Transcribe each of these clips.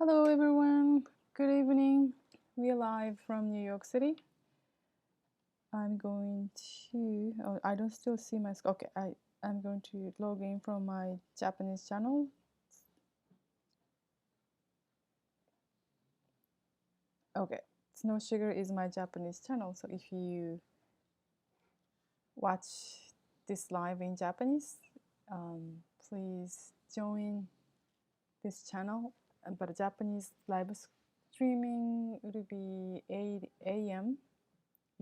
Hello everyone, good evening. We are live from New York City. I'm going to, oh, I don't still see my, okay, I'm going to log in from my Japanese channel. Okay, Snow Sugar is my Japanese channel, so if you watch this live in Japanese, please join this channel. But Japanese live streaming will be 8 a.m.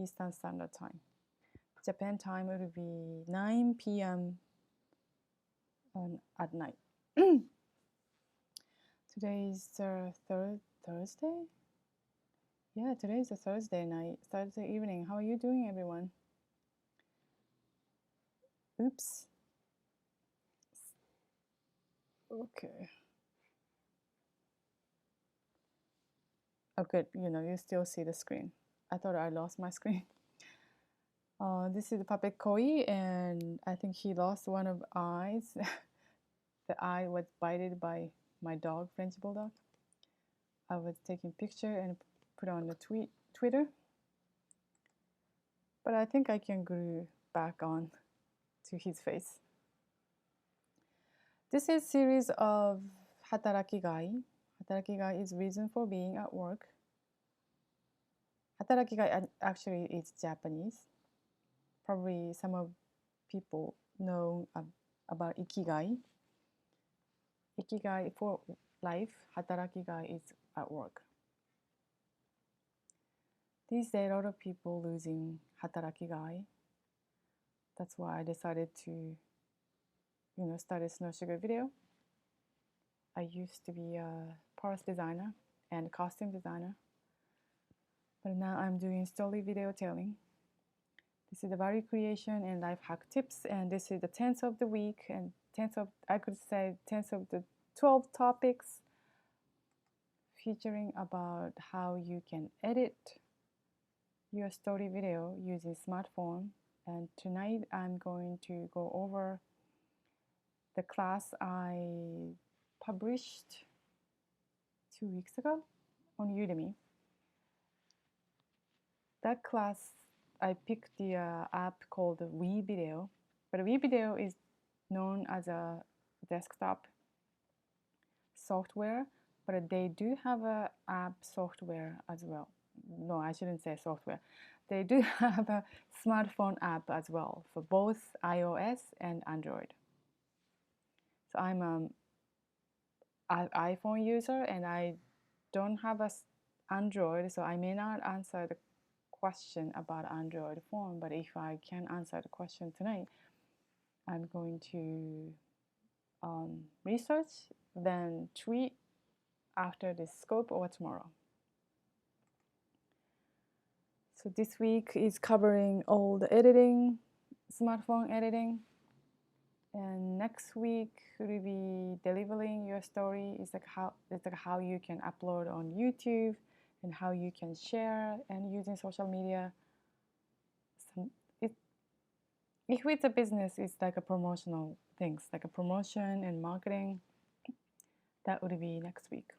Eastern Standard Time. Japan time will be 9 p.m. At night. Today is the Thursday? Yeah, today is a Thursday night, Thursday evening. How are you doing, everyone? Oops. Okay. Oh, good. You still see the screen. I thought I lost my screen. This is the puppet Koi, and I think he lost one of eyes. The eye was bited by my dog, French Bulldog. I was taking picture and put on the Twitter. But I think I can glue back on to his face. This is series of HatarakiGai. HatarakiGai is reason for being at work. HatarakiGai actually is Japanese. Probably some of people know about Ikigai. Ikigai for life, Hatarakigai is at work. These days, a lot of people losing Hatarakigai. That's why I decided to, start a Snow Sugar video. I used to be a parts designer and costume designer, but now I'm doing story video telling. This is the value creation and life hack tips, and this is the 10th of the week and 10th of, I could say 10th of the 12 topics featuring about how you can edit your story video using smartphone. And tonight I'm going to go over the class I published 2 weeks ago on Udemy. That class, I picked the app called WeVideo, but WeVideo is known as a desktop software, but they do have a app software as well. No, I shouldn't say software. They do have a smartphone app as well for both iOS and Android. So I'm an iPhone user and I don't have a Android, so I may not answer the question about Android phone, but if I can answer the question tonight, I'm going to research, then tweet after this scope or tomorrow. So this week is covering all the editing, smartphone editing, and next week will be delivering your story. It's like how you can upload on YouTube and how you can share and using social media. If it's a business, it's like a promotional things, like a promotion and marketing. That would be next week.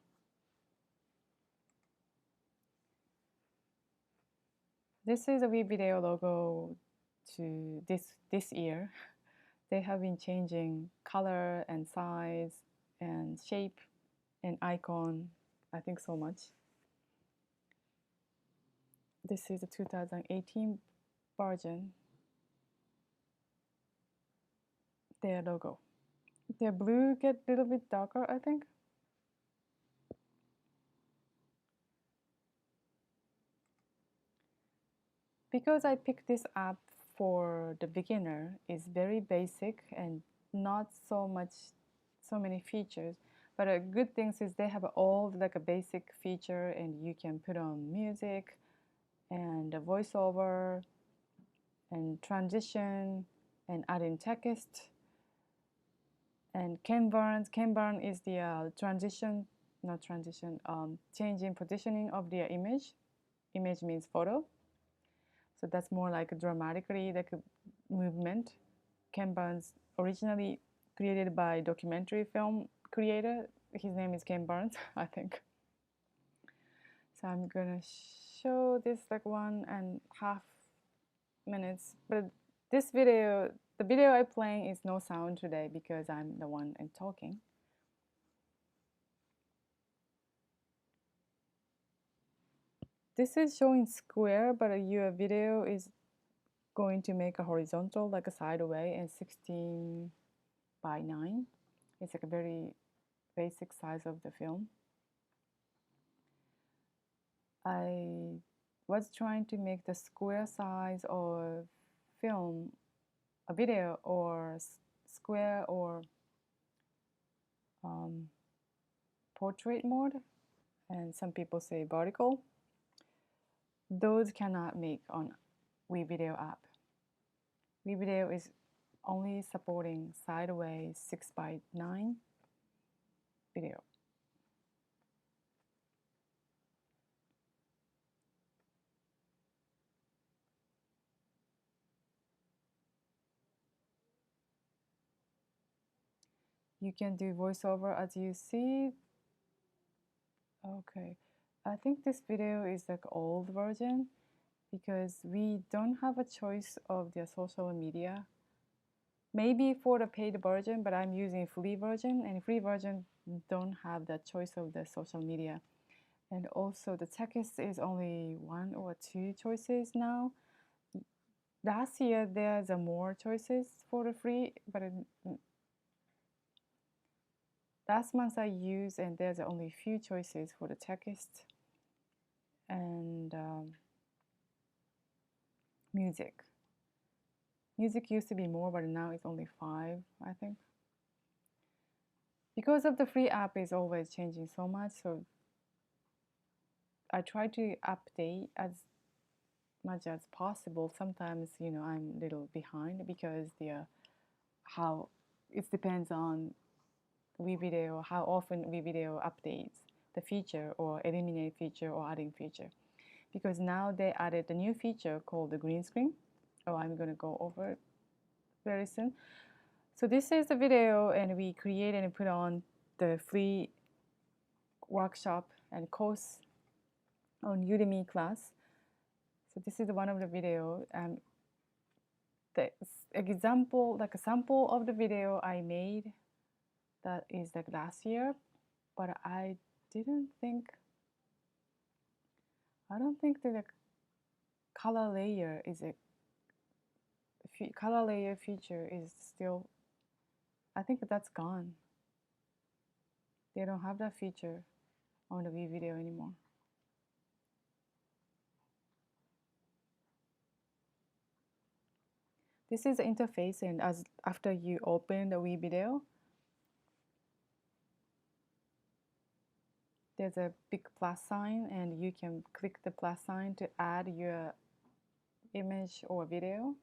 This is a WeVideo logo to this year. They have been changing color and size and shape and icon, I think so much. This is a 2018 version. Their logo. Their blue get a little bit darker, I think. Because I picked this app for the beginner, it's very basic and not so many features. But a good thing is they have all like a basic feature, and you can put on music and a voiceover and transition and add in text and Kanban is the changing positioning of the image. Image means photo, so that's more like a dramatically like a movement. Kanban's originally created by documentary film creator. His name is Ken Burns, I think. So I'm gonna show this like 1.5 minutes, but this video, the video I'm playing is no sound today because I'm the one and talking. This is showing square, but your video is going to make a horizontal, like a sideway, and 16 by 9. It's like a very basic size of the film. I was trying to make the square size of film, a video, or square or portrait mode, and some people say vertical. Those cannot make on WeVideo app. WeVideo is only supporting sideways 6 by 9 video. You can do voiceover as you see. Okay, I think this video is like old version because we don't have a choice of the social media. Maybe for the paid version, but I'm using free version, and free version don't have the choice of the social media. And also the text is only 1 or 2 choices now. Last year there's more choices for the free, but last month I used and there's only few choices for the text and music. Music used to be more, but now it's only 5, I think. Because of the free app is always changing so much, so I try to update as much as possible. Sometimes, I'm a little behind because how it depends on WeVideo, how often WeVideo updates the feature or eliminate feature or adding feature. Because now they added a new feature called the Greenscreen. Oh, I'm going to go over it very soon. So this is the video, and we created and put on the free workshop and course on Udemy class. So this is one of the video. The example, like a sample of the video I made, that is like last year, but I don't think the color layer is a color layer feature is still, I think that's gone. They don't have that feature on the WeVideo anymore. This is the interface, and after you open the WeVideo, there's a big plus sign, and you can click the plus sign to add your image or video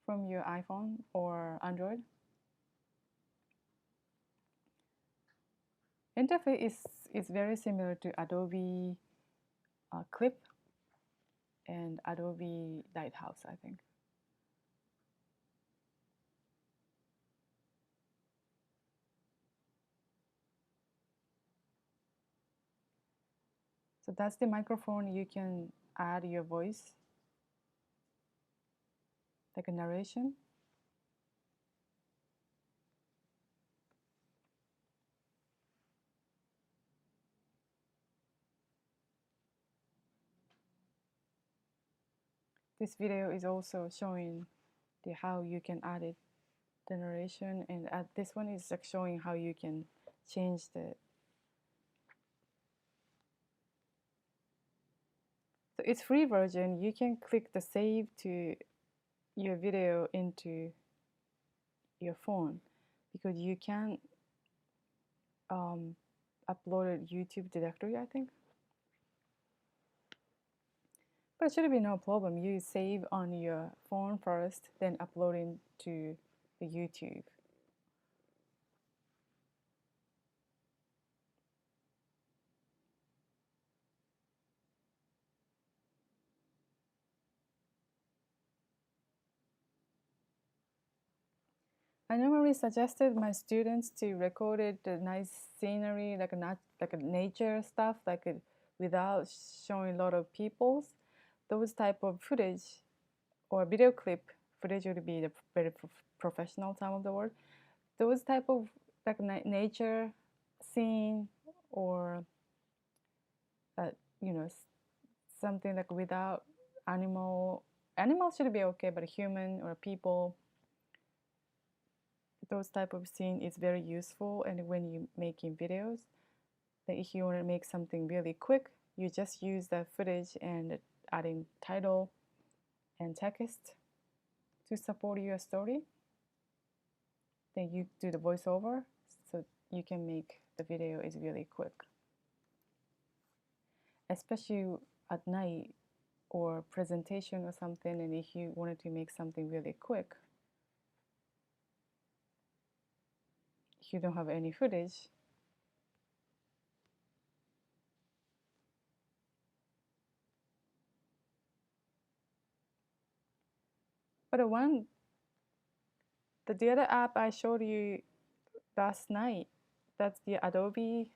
from your iPhone or Android. Interface is very similar to Adobe Clip and Adobe Lighthouse, I think. So that's the microphone. You can add your voice, like a narration. This video is also showing how you can add it, the narration, and this one is like showing how you can change the. So it's free version. You can click the save to your video into your phone because you can upload it YouTube directory, I think. But it should be no problem. You save on your phone first, then uploading to the YouTube. I normally suggested my students to record it, the nice scenery, like a nature stuff, like without showing a lot of people's, those type of footage or video clip footage would be the very professional term of the word. Those type of like nature scene or you know, something like without animals should be okay, but human or people, those type of scene is very useful. And when you making videos, that if you want to make something really quick, you just use that footage and adding title and text to support your story. Then you do the voiceover, so you can make the video is really quick, especially at night or presentation or something. And if you wanted to make something really quick, if you don't have any footage, but the other app I showed you last night, that's the Adobe,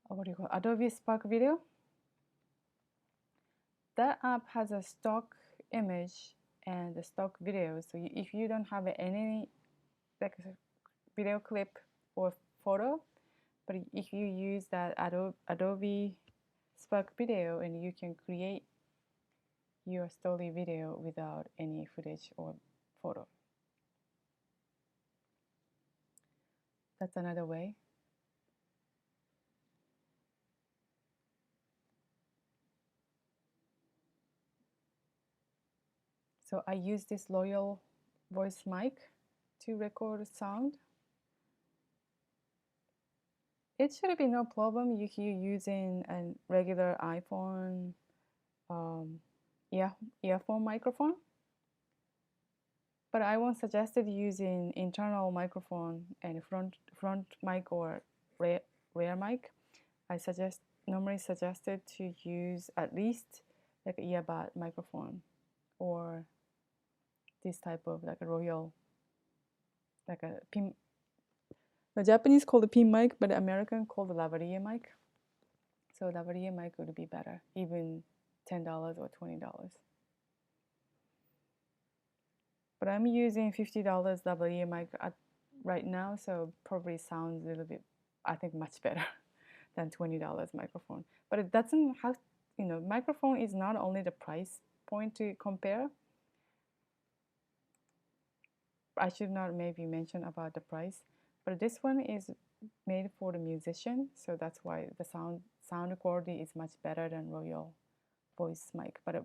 what do you call it? Adobe Spark Video. That app has a stock image and a stock video. So if you don't have any like video clip or photo, but if you use that Adobe Spark Video, and you can create your story video without any footage or photo. That's another way. So I use this Loyal voice mic to record sound. It should be no problem if you're using a regular iPhone earphone microphone. But I won't suggest using internal microphone and front mic or rear mic. I normally suggested to use at least like an earbud microphone or this type of like a Royal, like a pin. The Japanese call the pin mic, but the American call the lavalier mic. So lavalier mic would be better, even $10 or $20. But I'm using $50 lavalier mic right now, so probably sounds a little bit, I think, much better than $20 microphone. But it doesn't have, microphone is not only the price point to compare. I should not maybe mention about the price, but this one is made for the musician, so that's why the sound quality is much better than Royal voice mic. But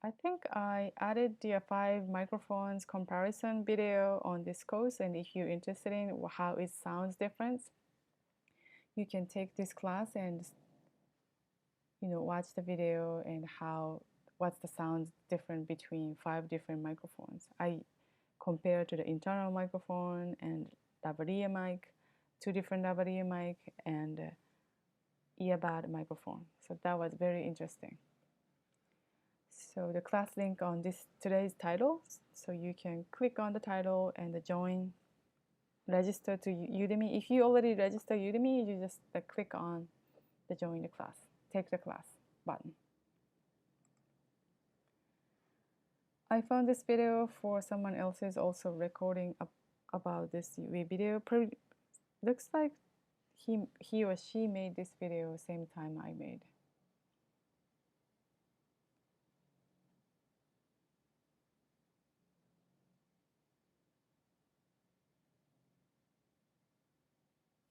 I think I added the 5 microphones comparison video on this course, and if you're interested in how it sounds different, you can take this class and watch the video and what's the sound different between 5 different microphones. I compare to the internal microphone and lavalier mic, 2 different lavalier mic, and earbud microphone. So that was very interesting. So the class link on today's title, so you can click on the title and register to Udemy. If you already registered Udemy, you just click on the join the class, take the class button. I found this video for someone else's also recording about this WeVideo. Looks like he or she made this video same time I made.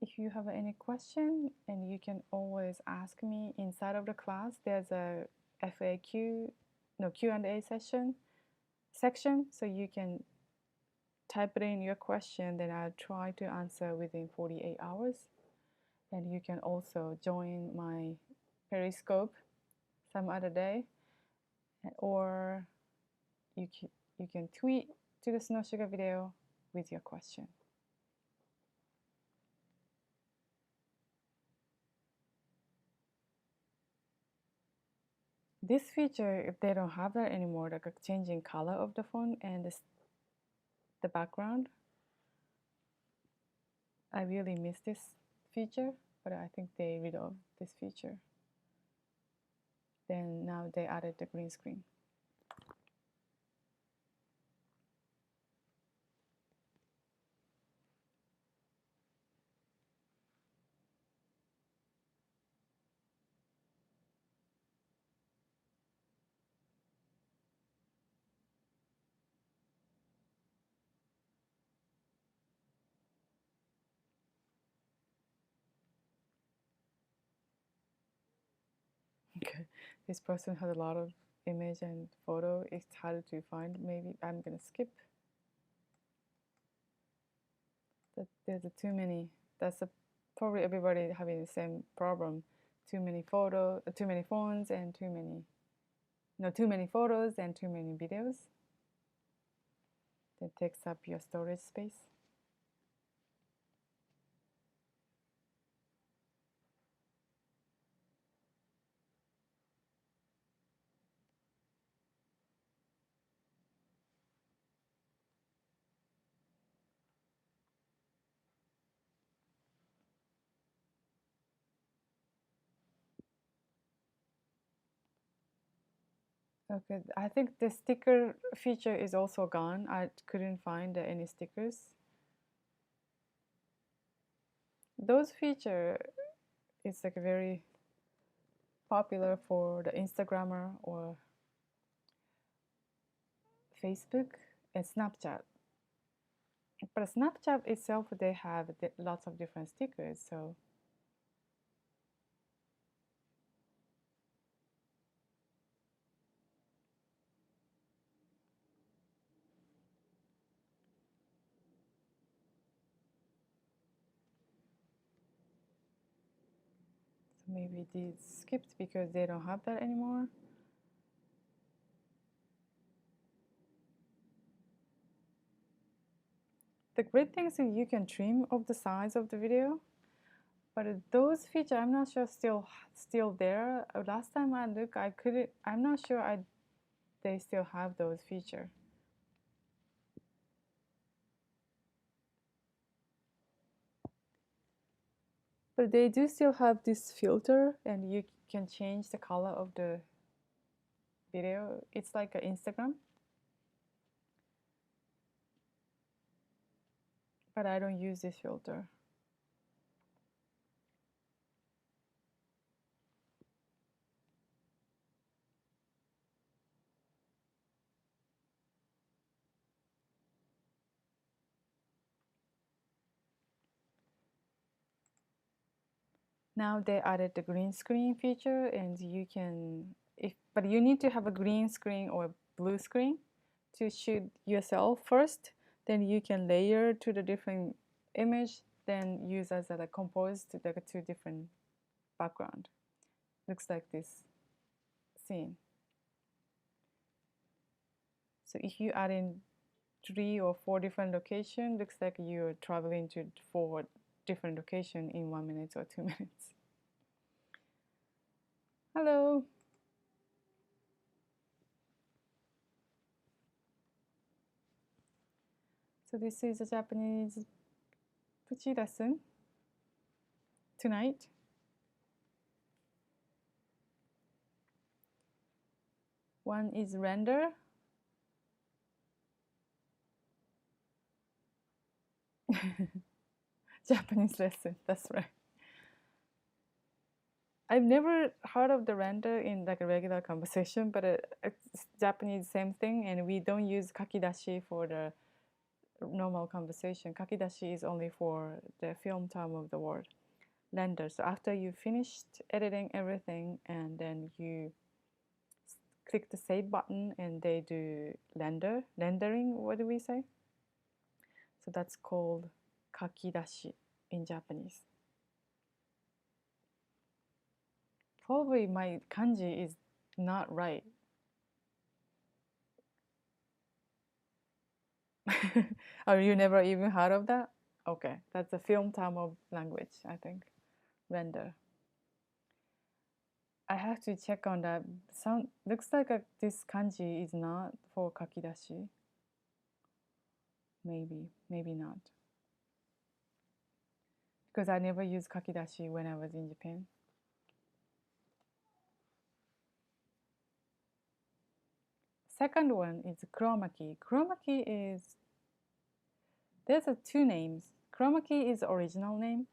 If you have any question, and you can always ask me inside of the class, there's a Q&A section, so you can type it in your question, then I'll try to answer within 48 hours. And you can also join my Periscope some other day, or you can tweet to the Snow Sugar video with your question. This feature, if they don't have that anymore, like changing color of the phone and the background, I really miss this feature. but I think they rid of this feature. Then now they added the green screen. Okay, this person has a lot of image and photo. It's hard to find. Maybe I'm gonna skip. There's too many. Probably everybody having the same problem. Too many too many phones, and too many photos and too many videos. That takes up your storage space. Okay, I think the sticker feature is also gone. I couldn't find any stickers. Those feature is like very popular for the Instagrammer or Facebook and Snapchat. But Snapchat itself, they have lots of different stickers, so maybe these skipped because they don't have that anymore. The great thing is that you can trim of the size of the video, but those features I'm not sure still there. Last time I looked, I couldn't. I'm not sure they still have those features. But they do still have this filter, and you can change the color of the video. It's like an Instagram, but I don't use this filter. Now they added the green screen feature, and you can, but you need to have a green screen or blue screen to shoot yourself first. Then you can layer to the different image, then use as a compose to the two different background. Looks like this scene. So if you add in 3 or 4 different locations, looks like you're traveling to 4 different locations in 1 minute or 2 minutes. Hello. So this is a Japanese puchi lesson tonight. One is render. Japanese lesson, that's right. I've never heard of the render in like a regular conversation, but it's Japanese same thing, and we don't use kakidashi for the normal conversation. Kakidashi is only for the film term of the word. Render. So after you finished editing everything, and then you click the save button, and they do rendering. What do we say? So that's called kakidashi in Japanese. Probably my kanji is not right. Oh, you never even heard of that? Okay, that's a film term of language, I think. Render. I have to check on that. Looks like this kanji is not for kakidashi. Maybe not. because I never used kakidashi when I was in Japan. Second one is chroma key. Chroma key is, there's two names. Chroma key is original name.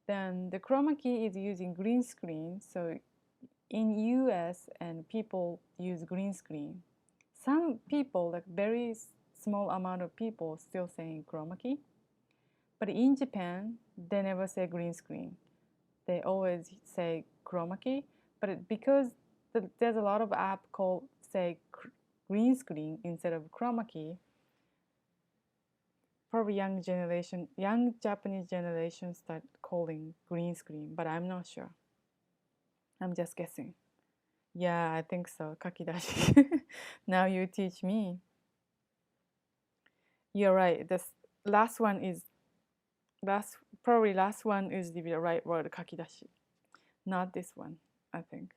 Then the chroma key is using green screen. So in US and people use green screen. Some people, like very small amount of people, still saying chroma key. But in Japan, they never say green screen. They always say chroma key. But because there's a lot of app called say green screen instead of chroma key, probably young Japanese generation start calling green screen, but I'm not sure. I'm just guessing. Yeah, I think so. Kakidashi. Now you teach me. You're right. This last one is probably last one is the right word, kakidashi. Not this one, I think.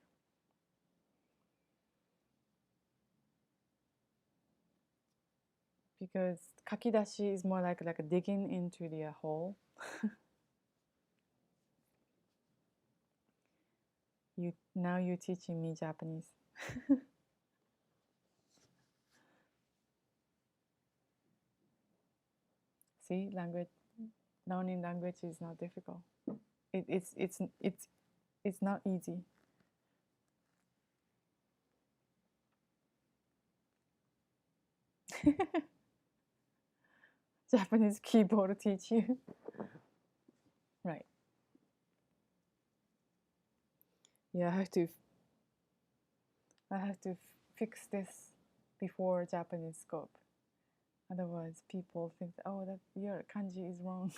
Because kakidashi is more like digging into the hole. Now you're teaching me Japanese. See, learning language is not difficult. It's not easy. Japanese keyboard teach you. Right. Yeah, I have to fix this before Japanese scope. Otherwise, people think, oh, that your kanji is wrong.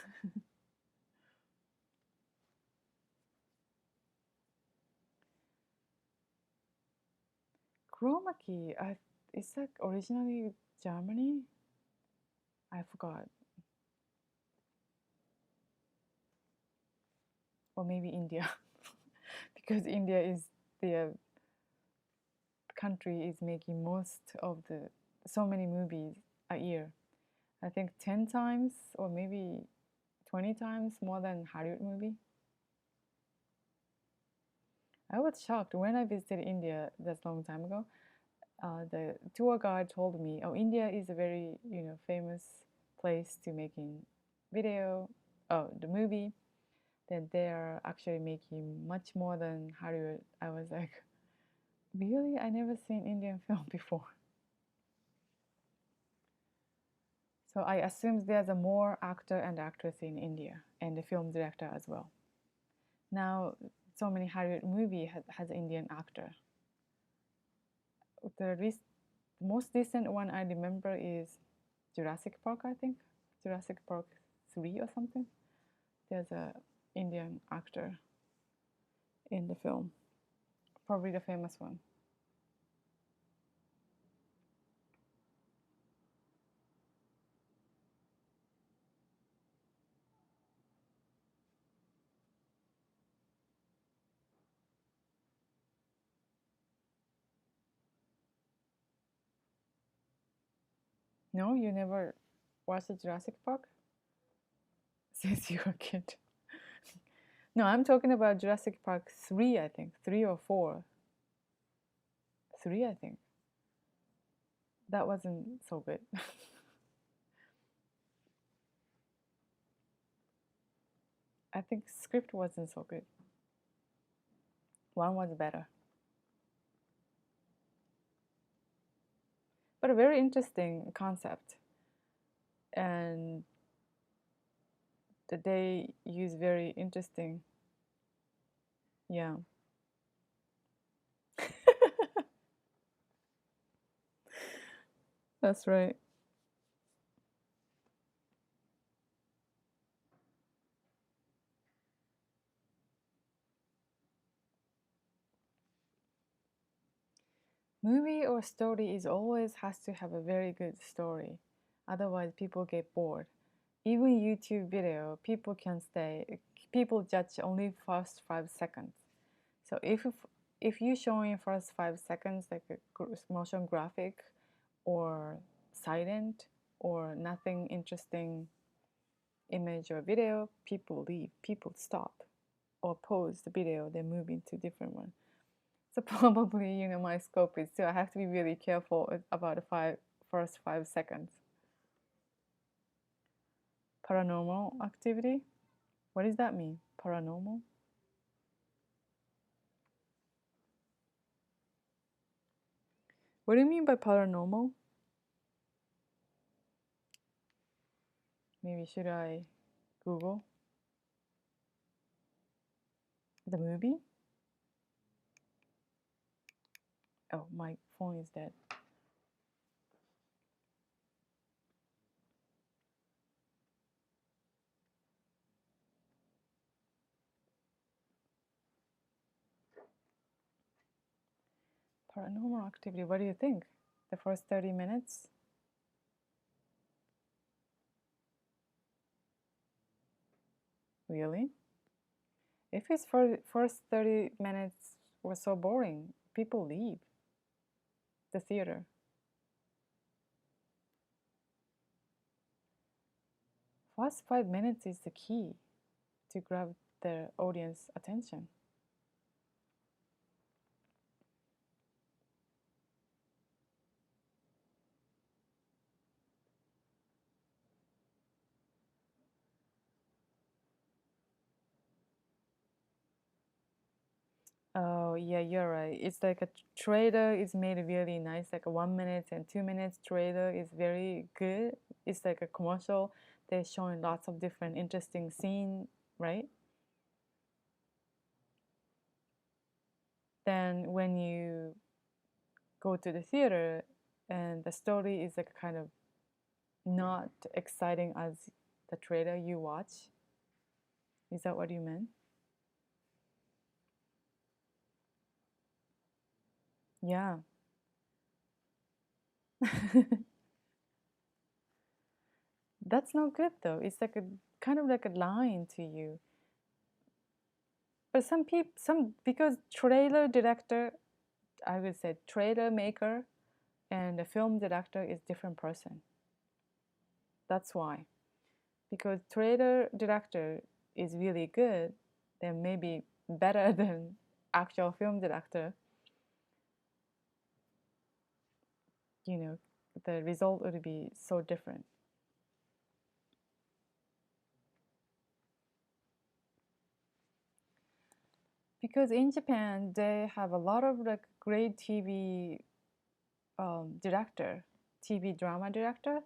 Chroma key, is that originally Germany? I forgot. Or maybe India. Because India is the country is making most of so many movies a year. I think 10 times or maybe 20 times more than Hollywood movie. I was shocked when I visited India that's a long time ago. The tour guide told me, "Oh, India is a very famous place to making video, the movie. That they are actually making much more than Hollywood." I was like, "Really? I never seen Indian film before." So I assume there's a more actor and actress in India and the film director as well. Now, so many Hollywood movie has Indian actor. The most recent one I remember is Jurassic Park, I think. Jurassic Park 3 or something. There's a Indian actor in the film. Probably the famous one. No, you never watched the Jurassic Park? Since you were a kid. No, I'm talking about Jurassic Park 3, I think. 3 or 4. 3, I think. That wasn't so good. I think script wasn't so good. 1 was better. But a very interesting concept. And they use very interesting. Yeah. That's right. Movie or story is always has to have a very good story. Otherwise, people get bored. Even YouTube video, people judge only first 5 seconds. So if you showing first 5 seconds like a motion graphic or silent or nothing interesting image or video, people leave, people stop or pause the video, they move into different one. So probably, my scope is too, I have to be really careful about the first 5 seconds. Paranormal activity? What does that mean? Paranormal? What do you mean by paranormal? Maybe should I Google the movie? Oh, my phone is dead. Paranormal activity, what do you think? The first 30 minutes? Really? If his first 30 minutes was so boring, people leave the theater. First 5 minutes is the key to grab the audience attention. Oh, yeah, you're right. It's like a trailer is made really nice, like a 1 minute and 2 minutes trailer is very good. It's like a commercial. They're showing lots of different interesting scene, right? Then when you go to the theater and the story is like kind of not exciting as the trailer you watch. Is that what you meant? Yeah. That's not good though. It's like a kind of like a line to you. But some people, because trailer director, I would say trailer maker and a film director is different person. That's why. Because trailer director is really good, then maybe better than actual film director. The result would be so different. Because in Japan, they have a lot of like great TV director, TV drama director.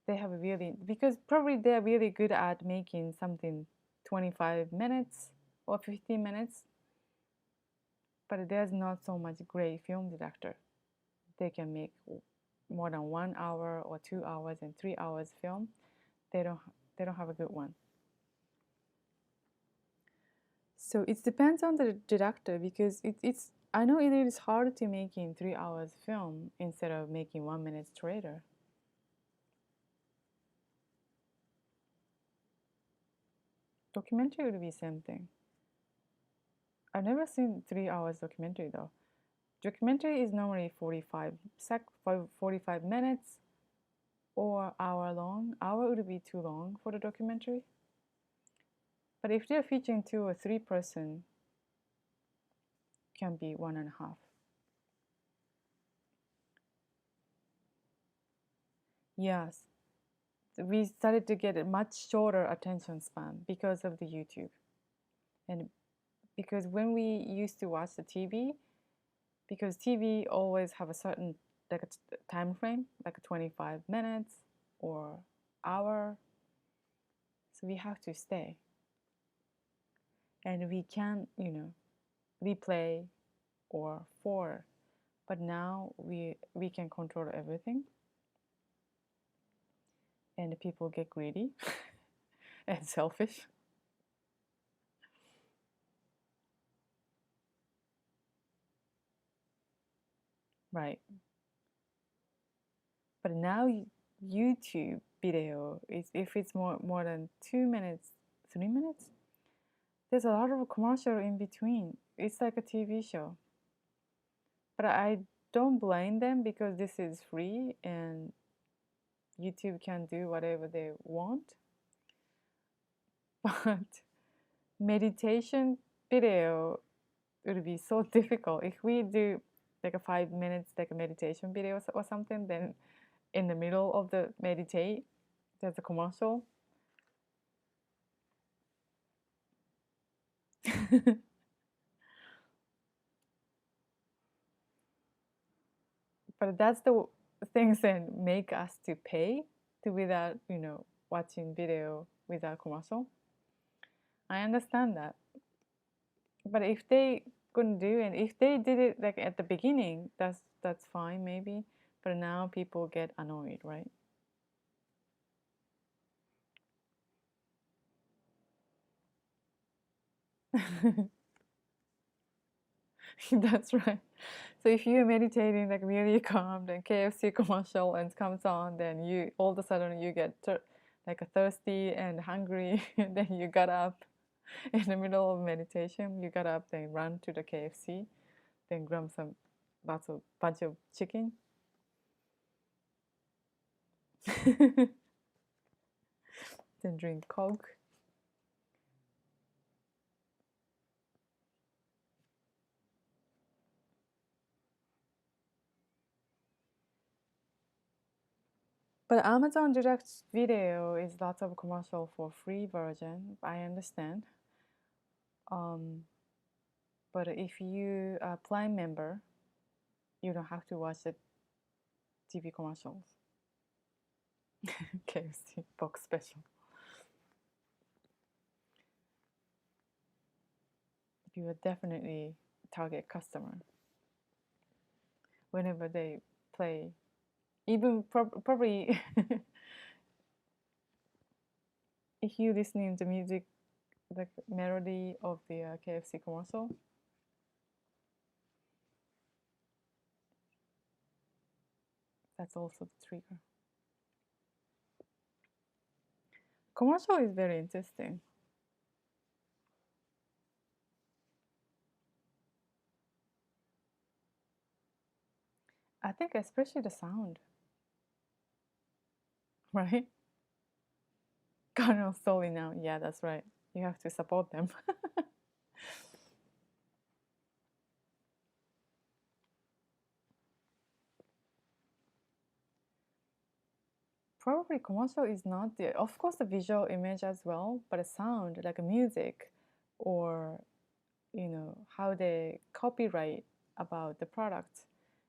They have a really, because probably they're really good at making something 25 minutes or 15 minutes, but there's not so much great film director. They can make more than 1 hour or 2 hours and 3 hours film. They don't have a good one. So it depends on the director, because it's I know it is hard to make in 3 hours film instead of making 1 minute trailer. Documentary would be same thing. I've never seen 3 hours documentary though. Documentary is normally 45 minutes or hour long. Hour would be too long for the documentary. But if they're featuring 2 or 3 person, can be 1.5. Yes, we started to get a much shorter attention span because of the YouTube. And because when we used to watch the TV, because TV always have a certain like a time frame, like 25 minutes or hour, so we have to stay. And we can, replay or forward. But now we can control everything. And people get greedy and selfish. Right. But now YouTube video is, if it's more than 2 minutes, 3 minutes, there's a lot of commercial in between. It's like a TV show. But I don't blame them, because this is free and YouTube can do whatever they want. But meditation video would be so difficult. If we do like a 5 minutes like a meditation video or something, then in the middle of the meditate, there's a commercial. But that's the things that make us to pay to without, watching video without commercial. I understand that. But if they couldn't do it, if they did it like at the beginning, that's fine maybe. But now people get annoyed, right? That's right. So if you're meditating like really calm, then KFC commercial and comes on, then you all of a sudden you get like thirsty and hungry, and then you got up in the middle of meditation. You got up, then run to the KFC, then grab some bunch of chicken. Then drink Coke. But Amazon Direct Video is lots of commercial for free version. I understand. But if you are Prime member, you don't have to watch the TV commercials. KFC box special. You are definitely target customer whenever they play. Even probably if you listening to music, the melody of the KFC commercial, that's also the trigger. Commercial is very interesting. I think especially the sound, right? Cardinal slowly now. Yeah, that's right. You have to support them. Probably commercial is not the, of course, the visual image as well, but a sound like a music, or how they copyright about the product.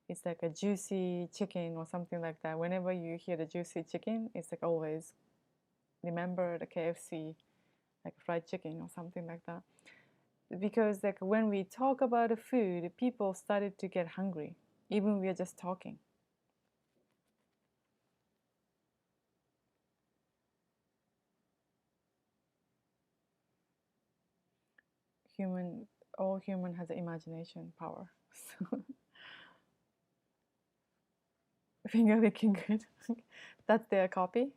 It's like a juicy chicken or something like that. Whenever you hear the juicy chicken, it's like always remember the KFC, like fried chicken or something like that. Because like when we talk about the food, people started to get hungry, even we are just talking. All human has imagination power. So finger licking good. That's their copy.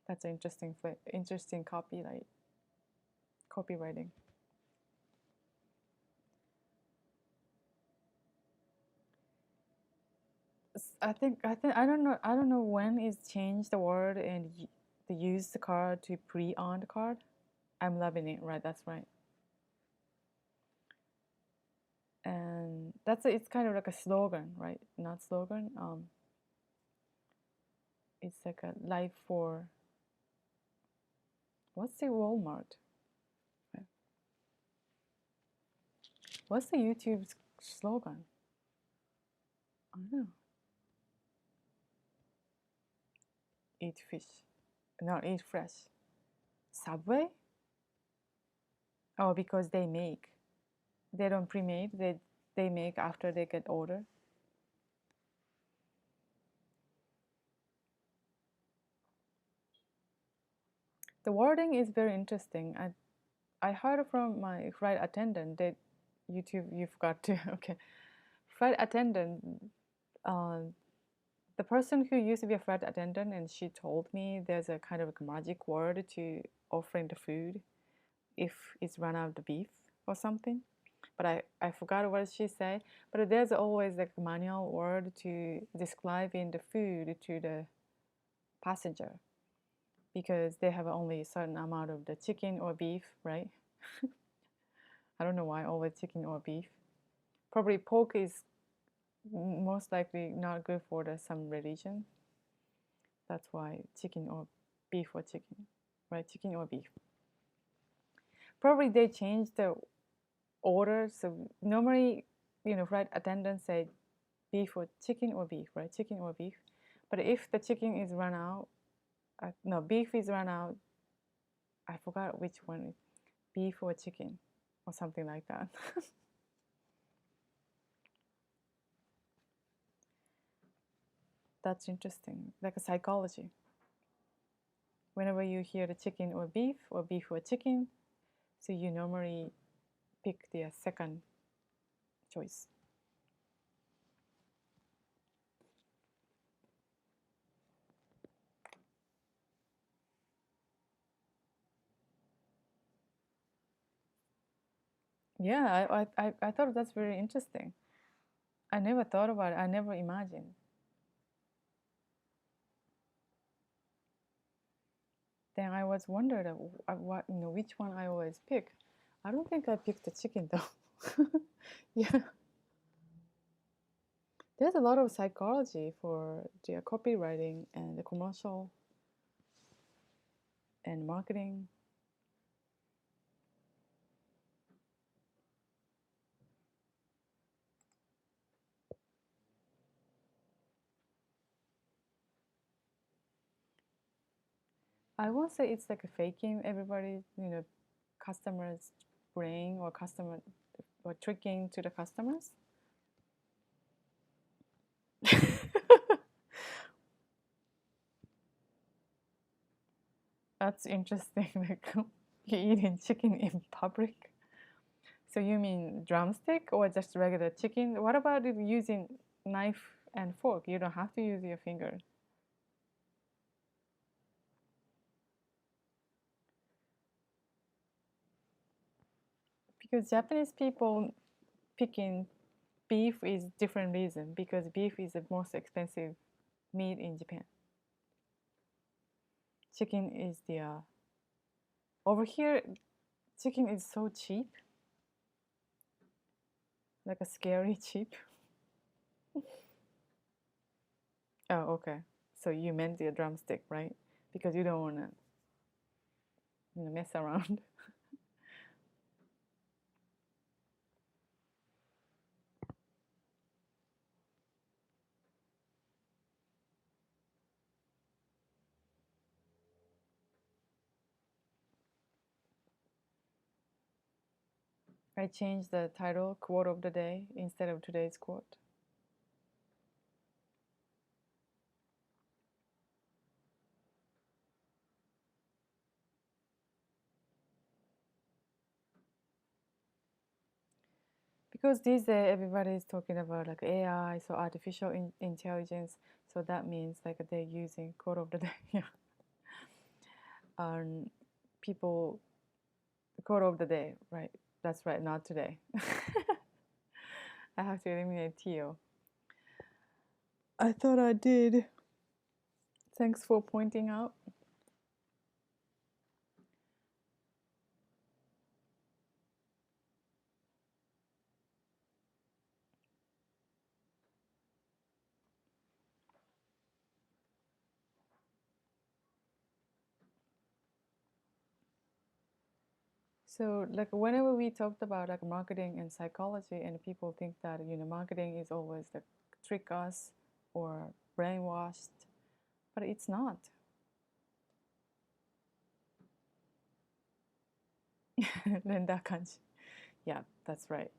That's an interesting copywriting. I don't know when it's changed the word and they use the card to pre-owned card. I'm loving it, right? That's right. And it's kind of like a slogan, right? Not slogan. It's like a life for, what's the Walmart? What's the YouTube slogan? I don't know. Eat fish, not eat fresh. Subway? Oh, because they don't pre-made. They make after they get order. The wording is very interesting. I heard from my flight attendant that you've got to okay. Flight attendant, the person who used to be a flight attendant, and she told me there's a kind of a magic word to offering the food if it's run out of the beef or something. but I forgot what she said. But there's always like a manual word to describing the food to the passenger because they have only a certain amount of the chicken or beef, right? I don't know why always chicken or beef. Probably pork is most likely not good for some religion. That's why chicken or beef or chicken, right? Chicken or beef. Probably they changed the order. So normally, flight attendants say beef or chicken or beef, right? Chicken or beef. But if the chicken is run out, no, beef is run out. I forgot which one, beef or chicken, or something like that. That's interesting, like a psychology. Whenever you hear the chicken or beef or chicken, so you normally pick the second choice. Yeah, I thought that's very interesting. I never thought about it. I never imagined. Then I was wondered what which one I always pick. I don't think I picked the chicken though. Yeah, there's a lot of psychology for the copywriting and the commercial and marketing. I won't say it's like a faking everybody, customers' brain or customer or tricking to the customers. That's interesting. Like you eating chicken in public. So you mean drumstick or just regular chicken? What about if using knife and fork? You don't have to use your finger. Because Japanese people picking beef is different reason because beef is the most expensive meat in Japan. Chicken is the over here chicken is so cheap, like a scary cheap. Oh, okay. So you meant the drumstick, right? Because you don't want to, mess around. I changed the title quote of the day instead of today's quote. Because these days everybody is talking about like AI, so artificial intelligence. So that means like they're using quote of the day. Yeah. People, quote of the day, right? That's right, not today. I have to eliminate Tio. I thought I did. Thanks for pointing out. So like whenever we talked about like marketing and psychology and people think that marketing is always like trick us or brainwashed, but it's not. 連打感じ. Yeah, that's right.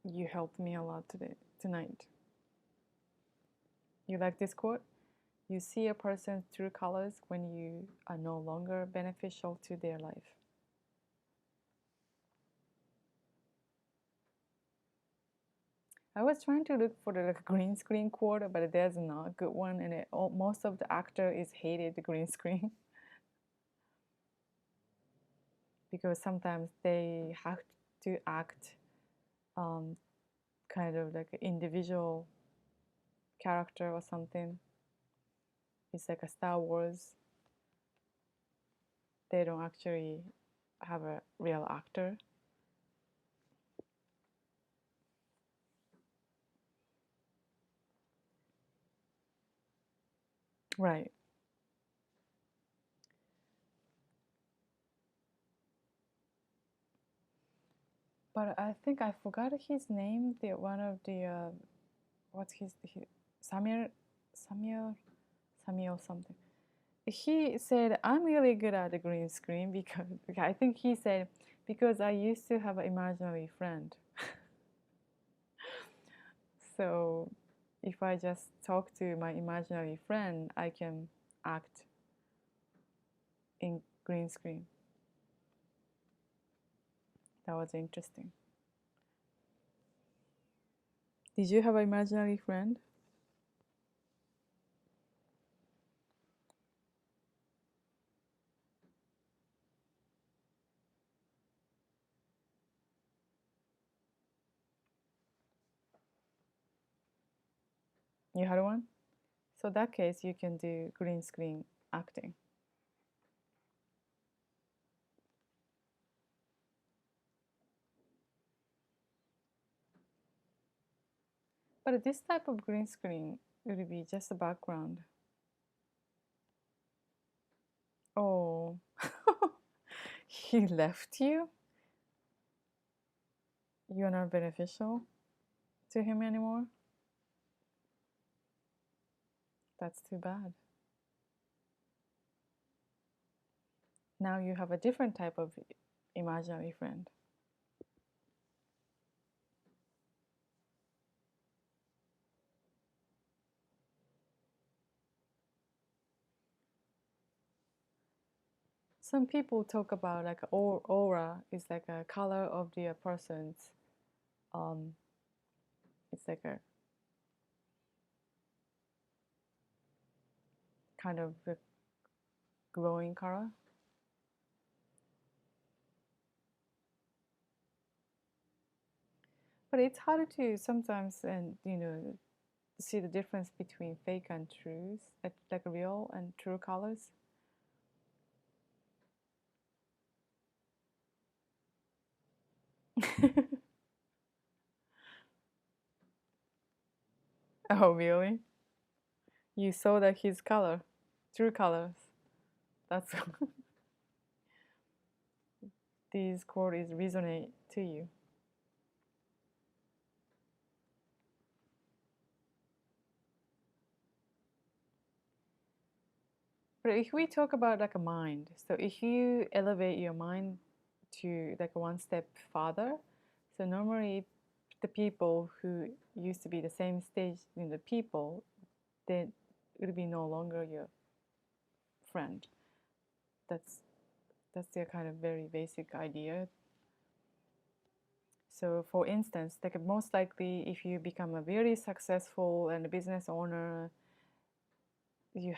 You helped me a lot tonight. You like this quote? You see a person's true colors when you are no longer beneficial to their life. I was trying to look for the like, green screen quote, but there's not a good one, and most of the actor is hated the green screen. because sometimes they have to act kind of like an individual character or something. It's like a Star Wars. They don't actually have a real actor. Right. But I think I forgot his name. The one of the what's his Samuel Samuel Samuel something. He said I'm really good at the green screen because I think he said because I used to have an imaginary friend. So if I just talk to my imaginary friend, I can act in green screen. That was interesting. Did you have an imaginary friend? You had one? So that case, you can do green screen acting. But this type of green screen will be just a background. Oh, he left you? You're not beneficial to him anymore? That's too bad. Now you have a different type of imaginary friend. Some people talk about like aura is like a color of the person's. Um, it's like a kind of a glowing color. But it's hard to sometimes and see the difference between fake and trues, like real and true colors. Oh, really? You saw that his color, true colors. That's these quotes resonate to you. But if we talk about like a mind, so if you elevate your mind to like one step farther, so normally the people who used to be the same stage in the people, they will be no longer your friend. That's that's their kind of very basic idea. So for instance, like most likely if you become a very successful and a business owner, you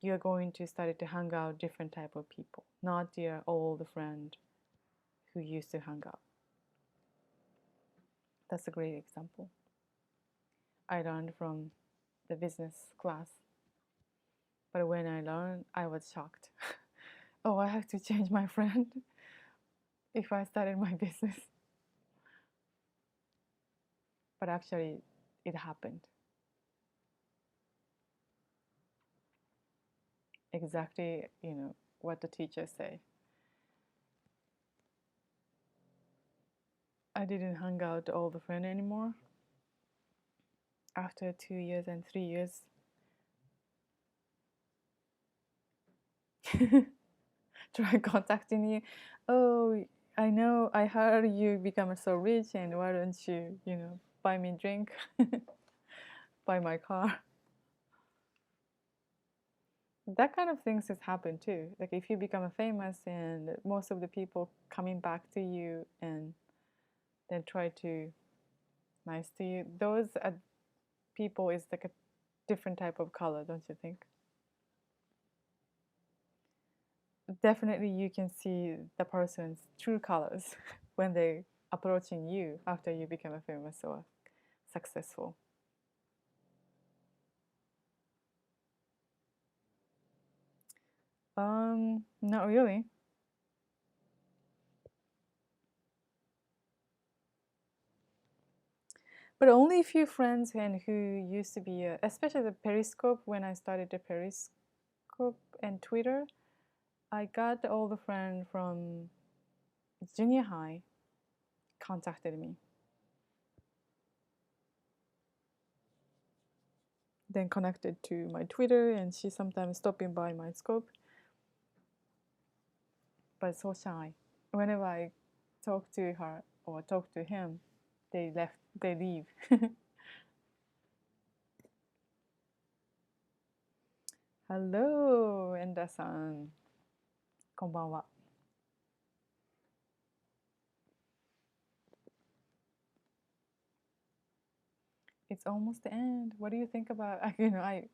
you're going to start to hang out different type of people, not your old friend who used to hang out. That's a great example. I learned from the business class. But when I learned, I was shocked. Oh, I have to change my friend if I started my business. But actually, it happened. Exactly, what the teachers say. I didn't hang out all the friends anymore. After 2 years and 3 years, try contacting you. Oh, I know. I heard you become so rich, and why don't you, buy me a drink, buy my car? That kind of things has happened too. Like if you become a famous, and most of the people coming back to you and then try to nice to you, those people is like a different type of color, don't you think? definitely you can see the person's true colors when they approaching you after you become a famous or successful. Not really. But only a few friends and who used to be, especially the Periscope. When I started the Periscope and Twitter, I got all the friends from junior high contacted me. Then connected to my Twitter, and she sometimes stopping by my scope. But so shy. Whenever I talk to her or talk to him, they leave. Hello, Enda-san. こんばんは. It's almost the end. What do you think about, I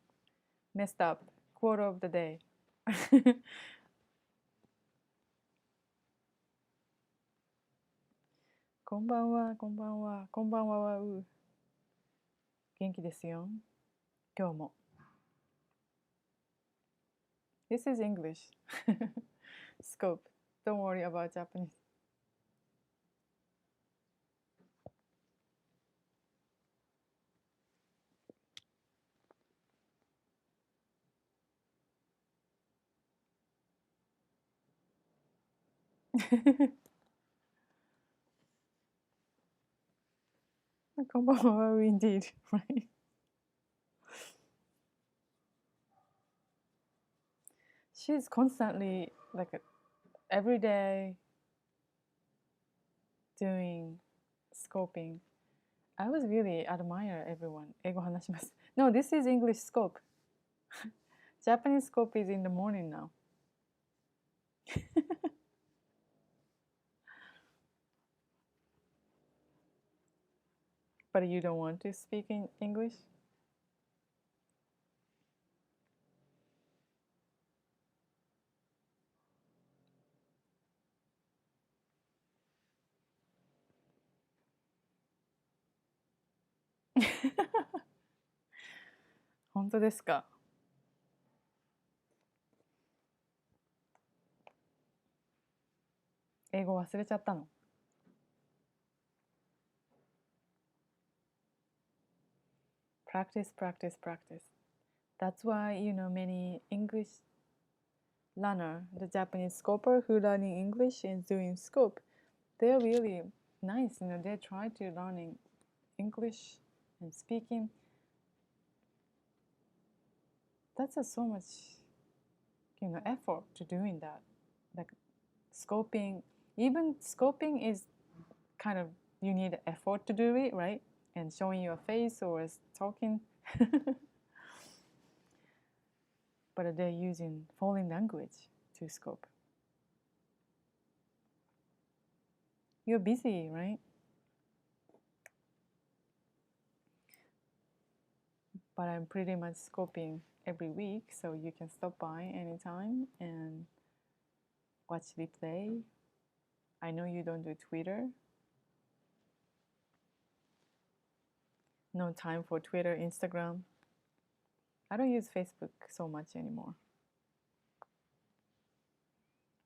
messed up. Quote of the day. こんばんは、こんばんは、こんばんはわう。元気ですよ。今日も。This is English. Scope. Don't worry about Japanese. Konbanwa, indeed, right? She's constantly like every day doing scoping. I was really admire everyone. 英語話します. No, this is English scope. Japanese scope is in the morning now. But you don't want to speak in English? ?本当ですか? 英語忘れちゃったの? Practice, practice, practice. That's why, many English learner, the Japanese scoper who learning English and doing scope, they're really nice. They try to learning English and speaking. That's so much, effort to doing that. Like scoping, even scoping is kind of, you need effort to do it, right? And showing your face or talking. But they're using foreign language to scope. You're busy, right? But I'm pretty much scoping every week, so you can stop by anytime and watch replay. I know you don't do Twitter. No time for Twitter, Instagram. I don't use Facebook so much anymore.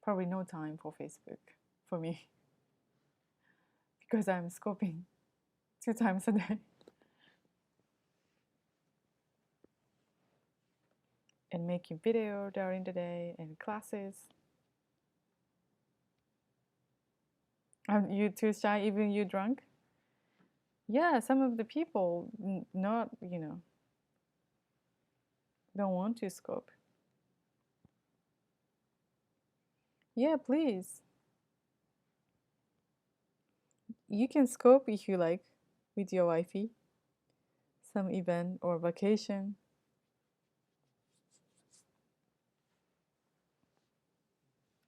Probably no time for Facebook for me because I'm scoping 2 times a day. And making video during the day and classes. Are you too shy, even you drunk? Yeah, some of the people not, don't want to scope. Yeah, please. You can scope if you like with your wifey. Some event or vacation.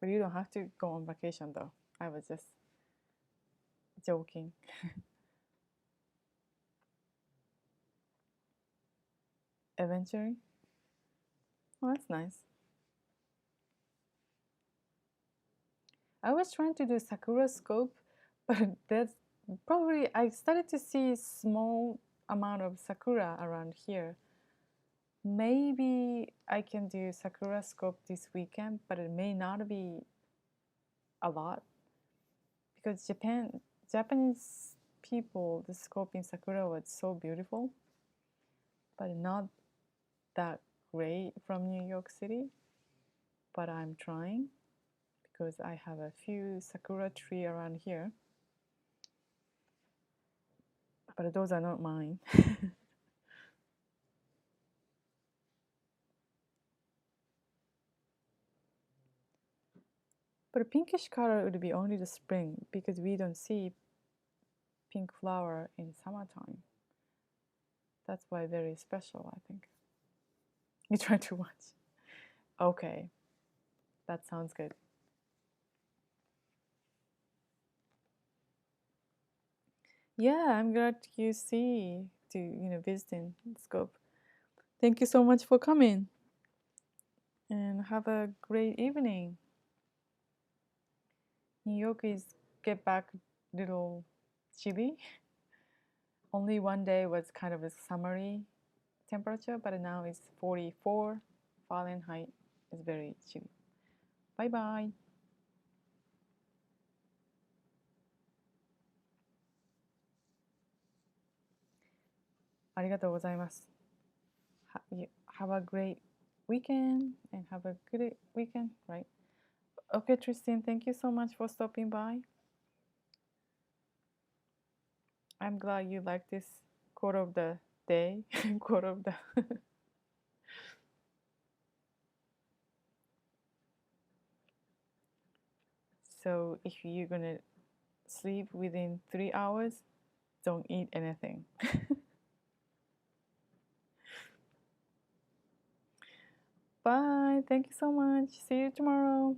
But you don't have to go on vacation though. I was just joking. Eventually. Oh, that's nice. I was trying to do Sakura scope, but that's probably I started to see small amount of Sakura around here. Maybe I can do Sakura scope this weekend, but it may not be a lot because Japanese people, the scope in Sakura was so beautiful, but not that great from New York City. But I'm trying because I have a few Sakura tree around here, but those are not mine. But a pinkish color would be only the spring because we don't see pink flower in summertime. That's why very special, I think. You try to watch. Okay, that sounds good. Yeah, I'm glad you see to visiting Scope. Thank you so much for coming, and have a great evening. New York is get back little chilly. Only one day was kind of a summery temperature, but now it's 44 Fahrenheit. It's very chilly. Bye bye. ありがとうございます。Have a great weekend and have a good weekend, right? Okay, Tristan, thank you so much for stopping by. I'm glad you like this quote of the day, quote of the. So if you're gonna sleep within 3 hours, don't eat anything. Bye. Thank you so much. See you tomorrow.